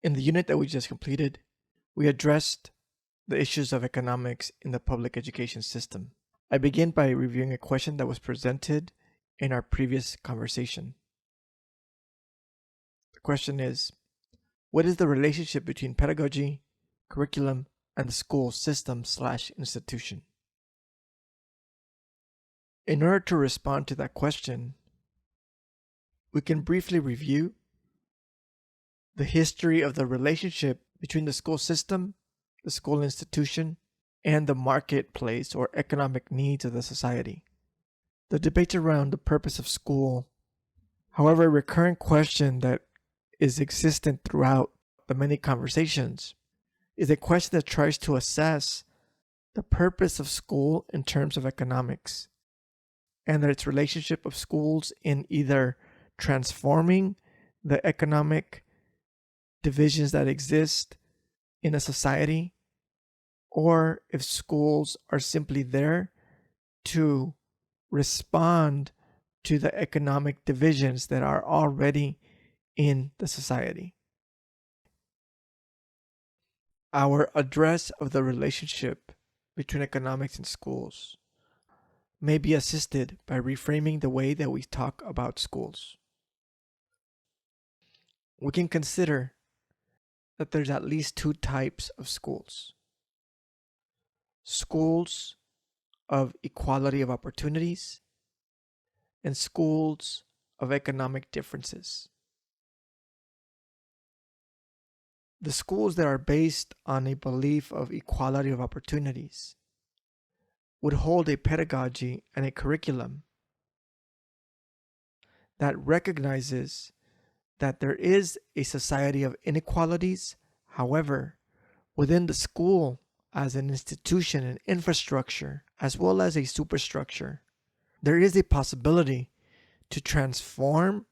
In the unit that we just completed, we addressed the issues of economics in the public education system. I begin by reviewing a question that was presented in our previous conversation. The question is, what is the relationship between pedagogy, curriculum, and the school system/institution? In order to respond to that question, we can briefly review the history of the relationship between the school system, the school institution, and the marketplace or economic needs of the society. The debate around the purpose of school, however, a recurrent question that is existent throughout the many conversations, is a question that tries to assess the purpose of school in terms of economics and its relationship of schools in either transforming the economic divisions that exist in a society, or if schools are simply there to respond to the economic divisions that are already in the society. Our address of the relationship between economics and schools may be assisted by reframing the way that we talk about schools. We can consider that there's at least two types of schools. Schools of equality of opportunities and schools of economic differences. The schools that are based on a belief of equality of opportunities would hold a pedagogy and a curriculum that recognizes that there is a society of inequalities. However, within the school as an institution and infrastructure, as well as a superstructure, there is a possibility to transform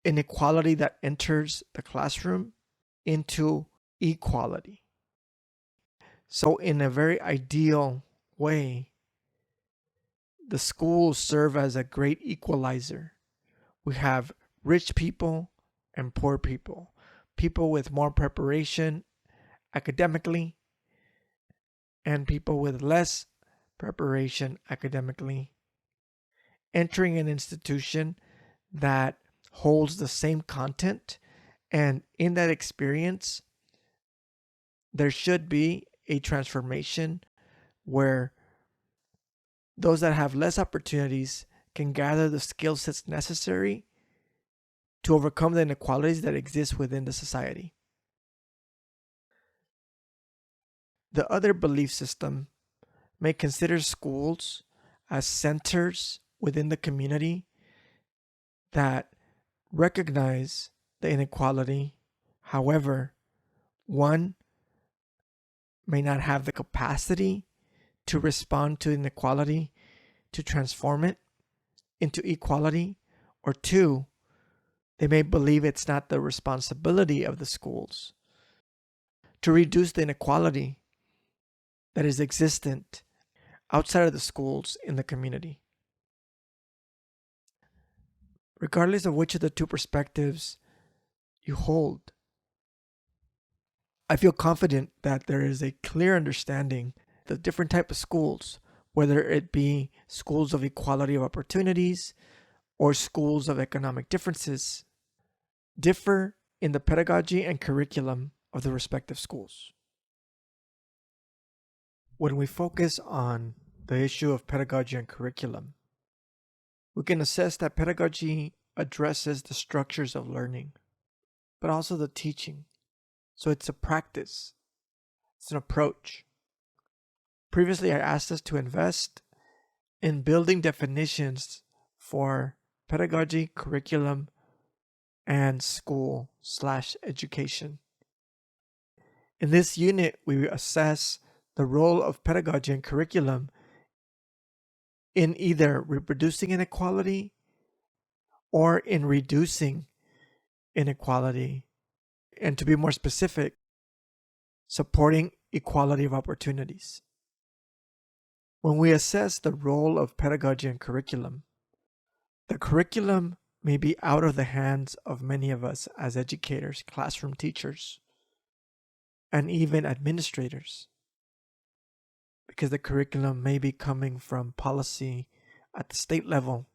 inequality that enters the classroom into equality. So in a very ideal way, the schools serve as a great equalizer. We have rich people and poor people, people with more preparation academically, and people with less preparation academically, entering an institution that holds the same content, and in that experience, there should be a transformation where those that have less opportunities can gather the skill sets necessary to overcome the inequalities that exist within the society. The other belief system may consider schools as centers within the community that recognize the inequality. However, one may not have the capacity to respond to inequality, to transform it into equality, or two, they may believe it's not the responsibility of the schools to reduce the inequality that is existent outside of the schools in the community. Regardless of which of the two perspectives you hold, I feel confident that there is a clear understanding that different types of schools, whether it be schools of equality of opportunities or schools of economic differences, differ in the pedagogy and curriculum of the respective schools. When we focus on the issue of pedagogy and curriculum, we can assess that pedagogy addresses the structures of learning, but also the teaching. So it's a practice, it's an approach. Previously, I asked us to invest in building definitions for pedagogy, curriculum, and school/education. In this unit, we assess the role of pedagogy and curriculum in either reproducing inequality or in reducing inequality, and to be more specific, supporting equality of opportunities. When we assess the role of pedagogy and curriculum, the curriculum may be out of the hands of many of us as educators, classroom teachers. and even administrators, because the curriculum may be coming from policy at the state level.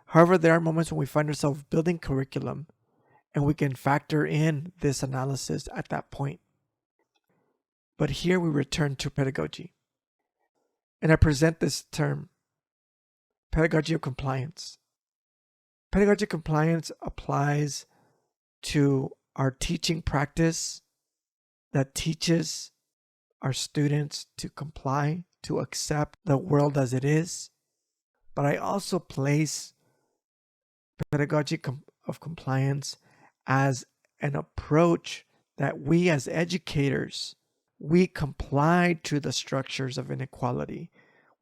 However, there are moments when we find ourselves building curriculum and we can factor in this analysis at that point. But here we return to pedagogy. And I present this term, pedagogy of compliance. Pedagogy of compliance applies to our teaching practice that teaches our students to comply, to accept the world as it is. But I also place pedagogy of compliance as an approach that we as educators, we comply to the structures of inequality.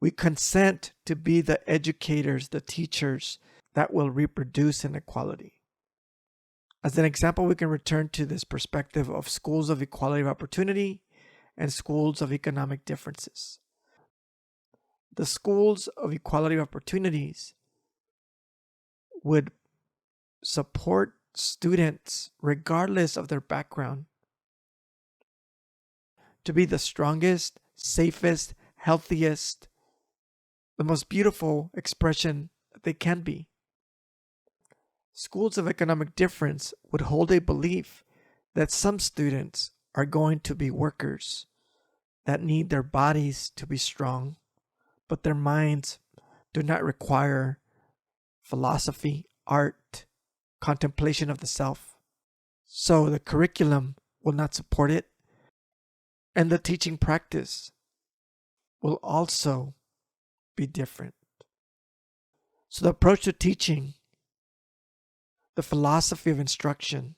We consent to be the educators, the teachers that will reproduce inequality. As an example, we can return to this perspective of schools of equality of opportunity and schools of economic differences. The schools of equality of opportunities would support students, regardless of their background, to be the strongest, safest, healthiest, the most beautiful expression that they can be. Schools of economic difference would hold a belief that some students are going to be workers that need their bodies to be strong, but their minds do not require philosophy, art, contemplation of the self. So the curriculum will not support it, and the teaching practice will also be different. So the approach to teaching, the philosophy of instruction,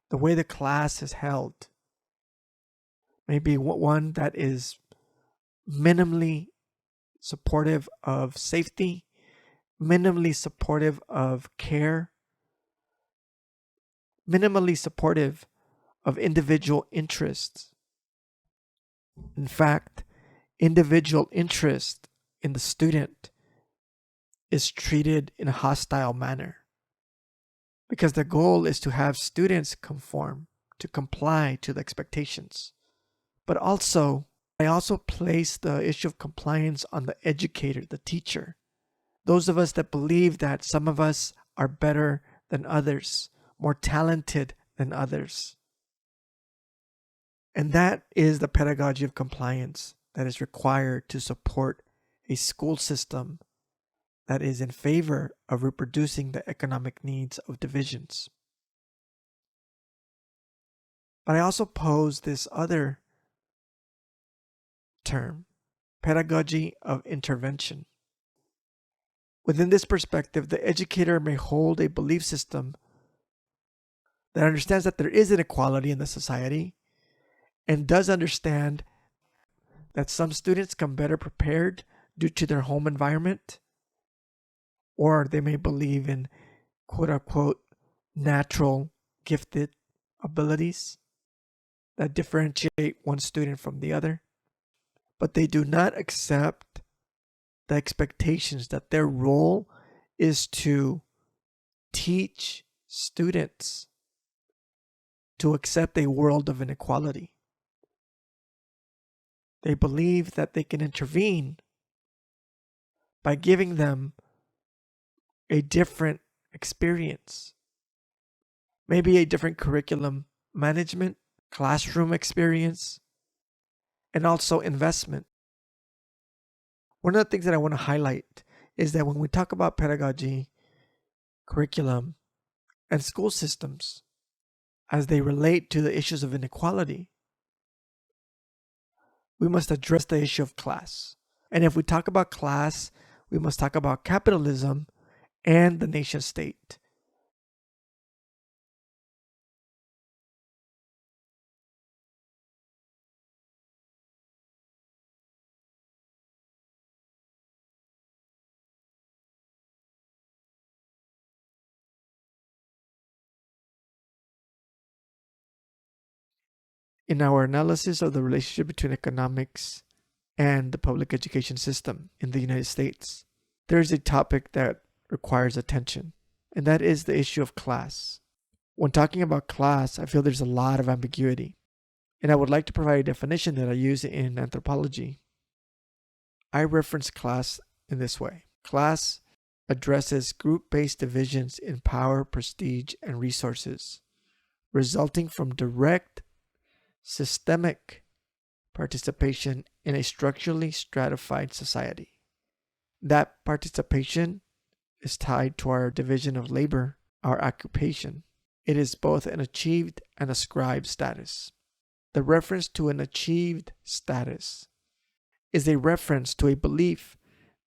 the way the class is held, may be one that is minimally supportive of safety, minimally supportive of care, minimally supportive of individual interests. In fact, individual interest in the student is treated in a hostile manner, because the goal is to have students conform, to comply to the expectations. But also, I also place the issue of compliance on the educator, the teacher. Those of us that believe that some of us are better than others, more talented than others. And that is the pedagogy of compliance that is required to support a school system that is in favor of reproducing the economic needs of divisions. But I also pose this other term, pedagogy of intervention. Within this perspective, the educator may hold a belief system that understands that there is inequality in the society and does understand that some students come better prepared due to their home environment, or they may believe in quote-unquote natural gifted abilities that differentiate one student from the other. But they do not accept the expectations that their role is to teach students to accept a world of inequality. They believe that they can intervene by giving them a different experience, maybe a different curriculum management, classroom experience, and also investment. One of the things that I want to highlight is that when we talk about pedagogy, curriculum, and school systems as they relate to the issues of inequality, we must address the issue of class. And if we talk about class, we must talk about capitalism and the nation state. In our analysis of the relationship between economics and the public education system in the United States, there is a topic that requires attention, and that is the issue of class. When talking about class, I feel there's a lot of ambiguity. And I would like to provide a definition that I use in anthropology. I reference class in this way. Class addresses group-based divisions in power, prestige, and resources, resulting from direct, systemic participation in a structurally stratified society. That participation is tied to our division of labor, our occupation. It is both an achieved and ascribed status. The reference to an achieved status is a reference to a belief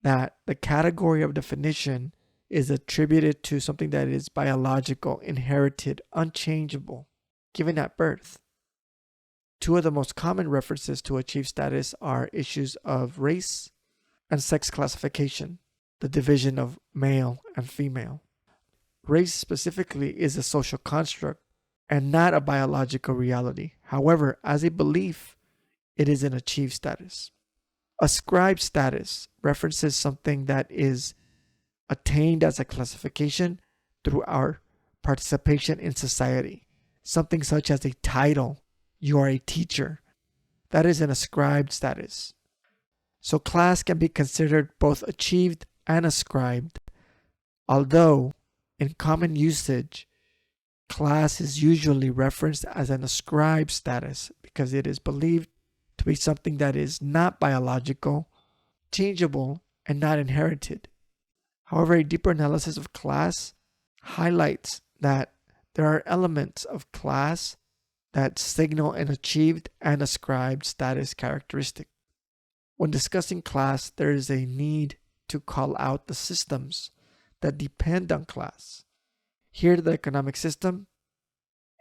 that the category of definition is attributed to something that is biological, inherited, unchangeable, given at birth. Two of the most common references to achieved status are issues of race and sex classification, the division of male and female. Race specifically is a social construct and not a biological reality. However, as a belief, it is an achieved status. Ascribed status references something that is attained as a classification through our participation in society. Something such as a title, you are a teacher. That is an ascribed status. So class can be considered both achieved and ascribed, although in common usage, class is usually referenced as an ascribed status because it is believed to be something that is not biological, changeable, and not inherited. However, a deeper analysis of class highlights that there are elements of class that signal an achieved and ascribed status characteristic. When discussing class, there is a need to call out the systems that depend on class. Here, the economic system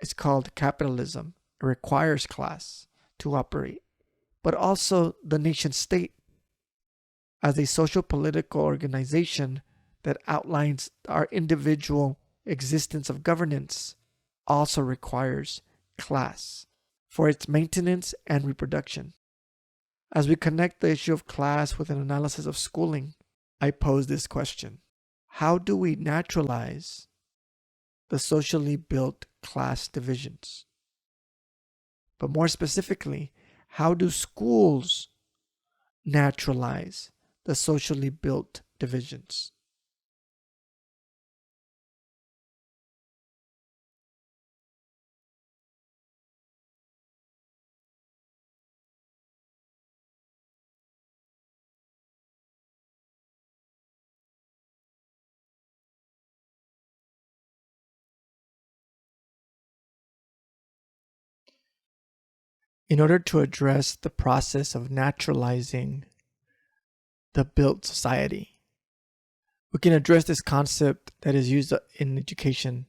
is called capitalism. It requires class to operate, but also the nation state as a social political organization that outlines our individual existence of governance also requires class for its maintenance and reproduction. As we connect the issue of class with an analysis of schooling, I pose this question: how do we naturalize the socially built class divisions? But more specifically, how do schools naturalize the socially built divisions? In order to address the process of naturalizing the built society, we can address this concept that is used in education,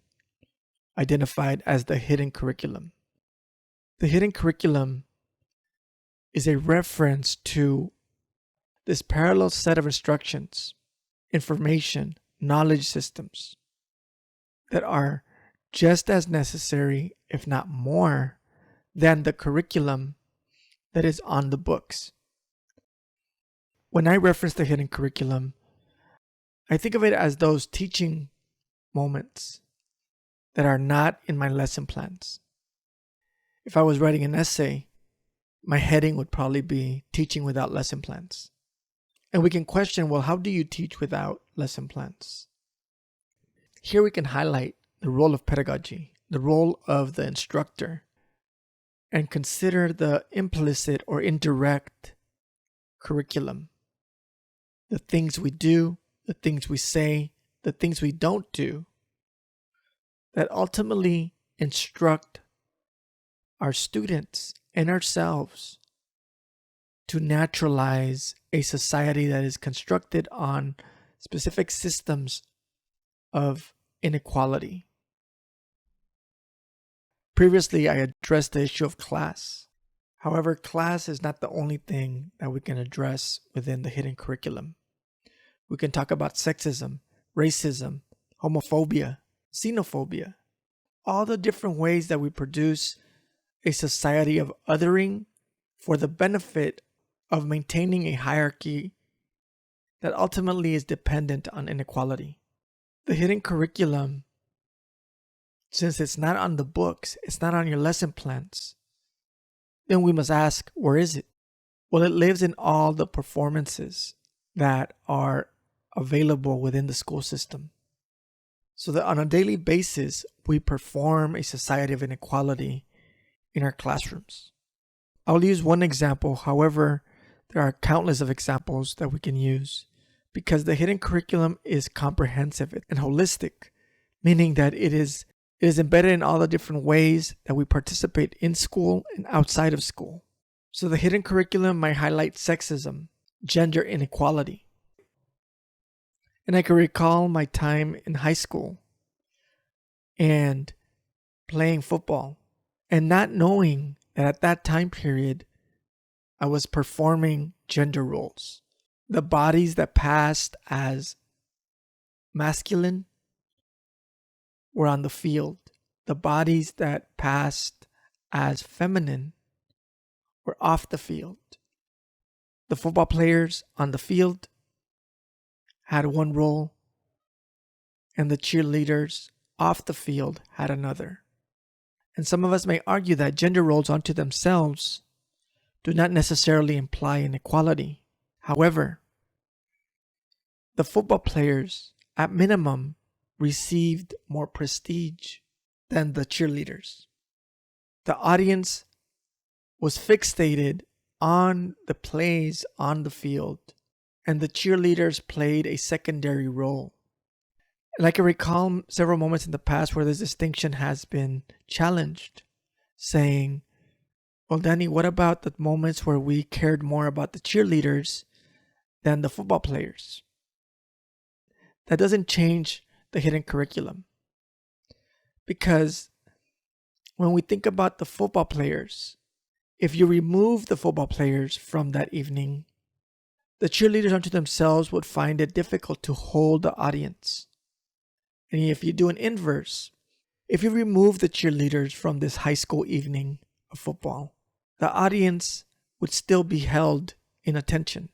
identified as the hidden curriculum. The hidden curriculum is a reference to this parallel set of instructions, information, knowledge systems that are just as necessary, if not more, than the curriculum that is on the books. When I reference the hidden curriculum, I think of it as those teaching moments that are not in my lesson plans. If I was writing an essay, my heading would probably be teaching without lesson plans. And we can question, well, how do you teach without lesson plans? Here we can highlight the role of pedagogy, the role of the instructor, and consider the implicit or indirect curriculum. The things we do, the things we say, the things we don't do, that ultimately instruct our students and ourselves to naturalize a society that is constructed on specific systems of inequality. Previously, I addressed the issue of class. However, class is not the only thing that we can address within the hidden curriculum. We can talk about sexism, racism, homophobia, xenophobia, all the different ways that we produce a society of othering for the benefit of maintaining a hierarchy that ultimately is dependent on inequality. The hidden curriculum, since it's not on the books, it's not on your lesson plans, then we must ask, where is it? Well, it lives in all the performances that are available within the school system. So that on a daily basis, we perform a society of inequality in our classrooms. I'll use one example. However, there are countless of examples that we can use because the hidden curriculum is comprehensive and holistic, meaning that it is embedded in all the different ways that we participate in school and outside of school. So the hidden curriculum might highlight sexism, gender inequality. And I can recall my time in high school and playing football and not knowing that at that time period, I was performing gender roles. The bodies that passed as masculine were on the field. The bodies that passed as feminine were off the field. The football players on the field had one role, and the cheerleaders off the field had another. And some of us may argue that gender roles unto themselves do not necessarily imply inequality. However, the football players, at minimum, received more prestige than the cheerleaders. The audience was fixated on the plays on the field, and the cheerleaders played a secondary role. And I can recall several moments in the past where this distinction has been challenged, saying, well, Danny, what about the moments where we cared more about the cheerleaders than the football players? That doesn't change the hidden curriculum. Because when we think about the football players, if you remove the football players from that evening, the cheerleaders unto themselves would find it difficult to hold the audience. And if you do an inverse, if you remove the cheerleaders from this high school evening of football, the audience would still be held in attention.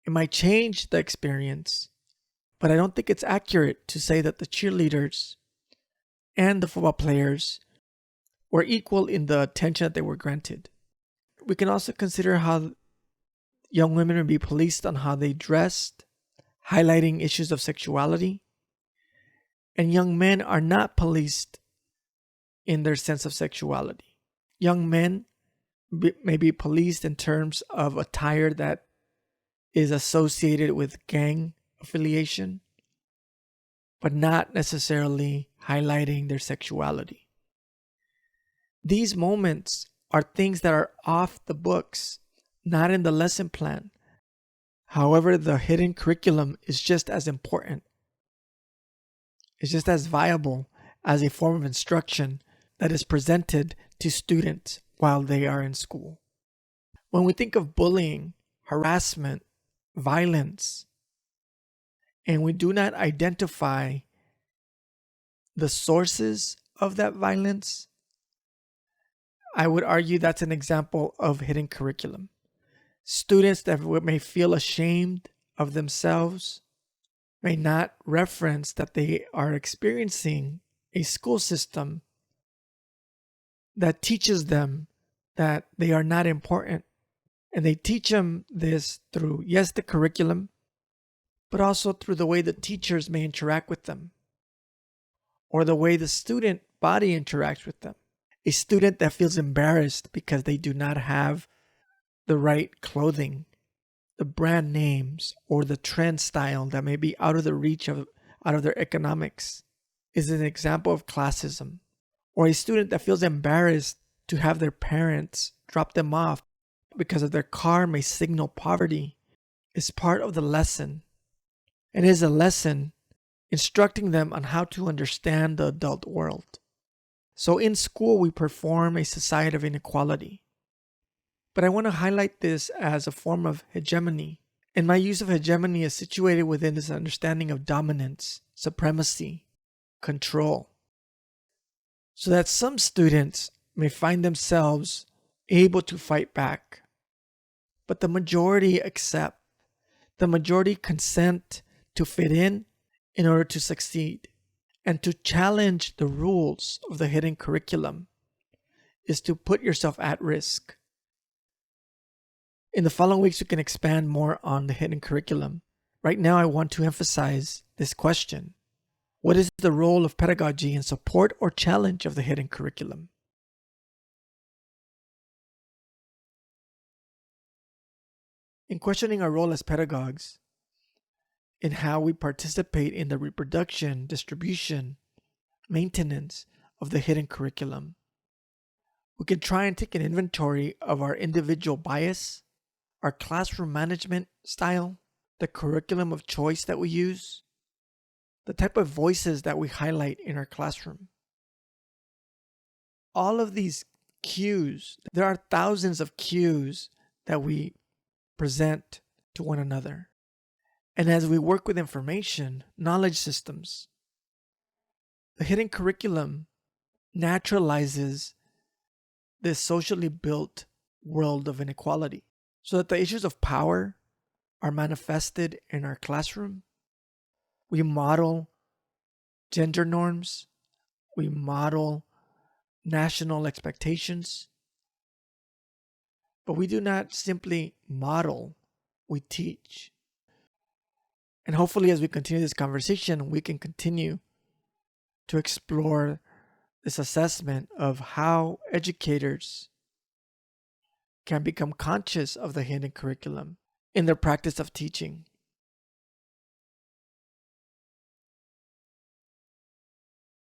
It might change the experience, but I don't think it's accurate to say that the cheerleaders and the football players were equal in the attention that they were granted. We can also consider how young women would be policed on how they dressed, highlighting issues of sexuality. And young men are not policed in their sense of sexuality. Young men may be policed in terms of attire that is associated with gang affiliation, but not necessarily highlighting their sexuality. These moments are things that are off the books, not in the lesson plan. However, the hidden curriculum is just as important. It's just as viable as a form of instruction that is presented to students while they are in school. When we think of bullying, harassment, violence, and we do not identify the sources of that violence, I would argue that's an example of hidden curriculum. Students that may feel ashamed of themselves may not reference that they are experiencing a school system that teaches them that they are not important. And they teach them this through, yes, the curriculum, but also through the way the teachers may interact with them, or the way the student body interacts with them. A student that feels embarrassed because they do not have the right clothing, the brand names, or the trend style that may be out of the reach of their economics is an example of classism. Or a student that feels embarrassed to have their parents drop them off because of their car may signal poverty is part of the lesson. It is a lesson instructing them on how to understand the adult world. So in school, we perform a society of inequality. But I want to highlight this as a form of hegemony. And my use of hegemony is situated within this understanding of dominance, supremacy, control. So that some students may find themselves able to fight back. But the majority accept. The majority consent to fit in order to succeed. And to challenge the rules of the hidden curriculum is to put yourself at risk. In the following weeks, we can expand more on the hidden curriculum. Right now, I want to emphasize this question. What is the role of pedagogy in support or challenge of the hidden curriculum? In questioning our role as pedagogues, in how we participate in the reproduction, distribution, maintenance of the hidden curriculum, we can try and take an inventory of our individual bias, our classroom management style, the curriculum of choice that we use, the type of voices that we highlight in our classroom. All of these cues, there are thousands of cues that we present to one another. And as we work with information, knowledge systems, the hidden curriculum naturalizes this socially built world of inequality, so that the issues of power are manifested in our classroom. We model gender norms. We model national expectations. But we do not simply model, we teach. And hopefully, as we continue this conversation, we can continue to explore this assessment of how educators can become conscious of the hidden curriculum in their practice of teaching.